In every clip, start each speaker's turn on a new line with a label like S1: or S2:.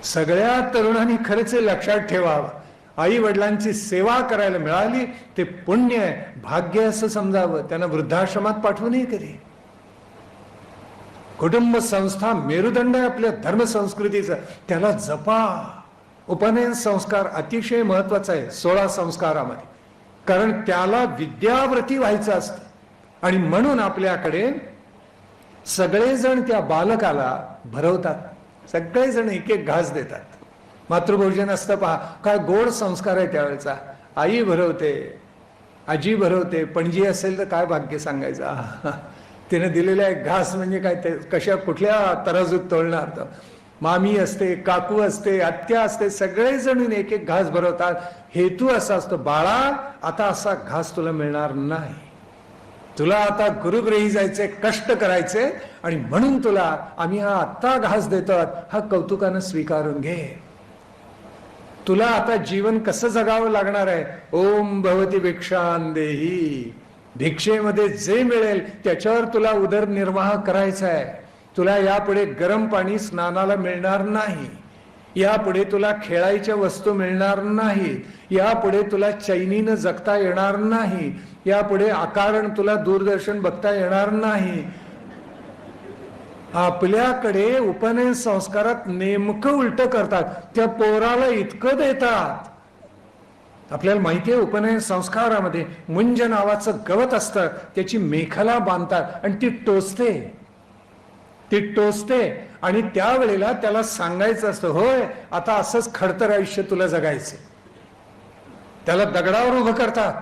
S1: सगळ्या तरुणांनी खरंच लक्षात ठेवावं, आई वडिलांची सेवा करायला मिळाली ते पुण्य आहे, भाग्य असं समजावं. त्यांना वृद्धाश्रमात पाठवू नये कधी. कुटुंब संस्था मेरुदंड आहे आपल्या धर्म संस्कृतीचा, त्याला जपा. उपनयन संस्कार अतिशय महत्वाचा आहे 16 संस्कारामध्ये, कारण त्याला विद्याव्रती व्हायचं असतं. आणि म्हणून आपल्याकडे सगळेजण त्या बालकाला भरवतात, सगळेजण एक एक घास देतात. मातृभोजन असतं पहा, काय गोड संस्कार आहे त्यावेळेचा. आई भरवते, आजी भरवते, पणजी असेल तर काय भाग्य सांगायचा. तिने दिलेला एक घास म्हणजे काय, ते कशा कुठल्या तराजूत तोलणार. तर मामी असते, काकू असते, आत्या असते, सगळेजण एक एक घास भरवतात. हेतू असा असतो, बाळा आता असा घास तुला मिळणार नाही, तुला आता गुरुगृही जायचे, कष्ट करायचे, आणि म्हणून तुला आम्ही हा आत्ता घास देतो, हा कौतुकानं स्वीकारून घे. तुला आता जीवन कसं जगावं लागणार आहे. ओम भवती भिक्षां देही, भिक्षेमध्ये जे मिळेल त्याच्यावर तुला उदरनिर्वाह करायचा आहे. तुला यापुढे गरम पाणी स्नानाला मिळणार नाही, यापुढे तुला खेळायच्या वस्तू मिळणार नाही, यापुढे तुला चैनीनं जगता येणार नाही, यापुढे अकारण तुला दूरदर्शन बघता येणार नाही. आपल्याकडे उपनयन संस्कारात नेमकं उलट करतात, त्या पोराला इतकं देतात. आपल्याला माहिती आहे उपनयन संस्कारामध्ये मुंज नावाचं गवत असतं, त्याची मेखला बांधतात आणि ती टोचते आणि त्यावेळेला त्याला सांगायचं असतं, होय आता असंच खडतर आयुष्य तुला जगायचं. त्याला दगडावर उभं करतात,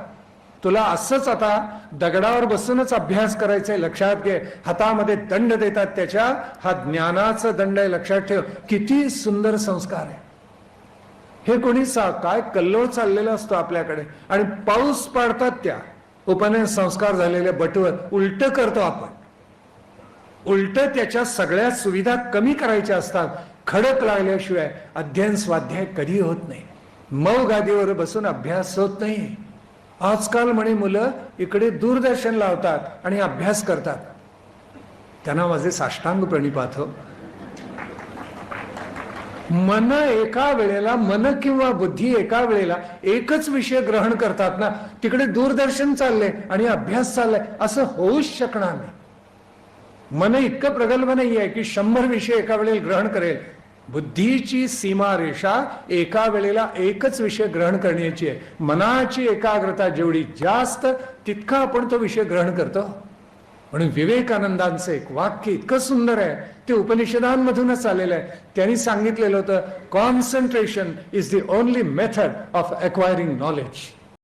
S1: तुला असंच आता दगडावर बसूनच अभ्यास करायचा आहे, लक्षात घे. हातामध्ये दंड देतात, त्याच्या हा ज्ञानाचा दंड आहे, लक्षात ठेव. किती सुंदर संस्कार आहे हे. कोणी काय कल्लोळ चाललेला असतो आपल्याकडे, आणि पाऊस पाडतात त्या उपनयन संस्कार झालेल्या बटवर. उलट करतो आपण, उलट त्याच्या सगळ्या सुविधा कमी करायच्या असतात. खडक लागल्याशिवाय अध्ययन स्वाध्याय कधी होत नाही, मऊ गादीवर बसून अभ्यास होत नाही. आजकाल म्हणे मुलं इकडे दूरदर्शन लावतात आणि अभ्यास करतात. त्यांना माझे साष्टांग प्रणिपात हो. मन एका वेळेला, मन किंवा बुद्धी एका वेळेला एकच विषय ग्रहण करतात ना, तिकडे दूरदर्शन चाललंय आणि अभ्यास चाललाय, असं होऊच शकणार नाही. मन इतकं प्रगल्भ नाही आहे की 100 विषय एका वेळेला ग्रहण करेल. बुद्धीची सीमारेषा एका वेळेला एकच विषय ग्रहण करण्याची आहे. मनाची एकाग्रता जेवढी जास्त तितका आपण तो विषय ग्रहण करतो. म्हणून विवेकानंदांचं एक वाक्य इतकं सुंदर आहे, ते उपनिषदांमधूनच आलेलं आहे. त्यांनी सांगितलेलं होतं, concentration is the only method of acquiring knowledge.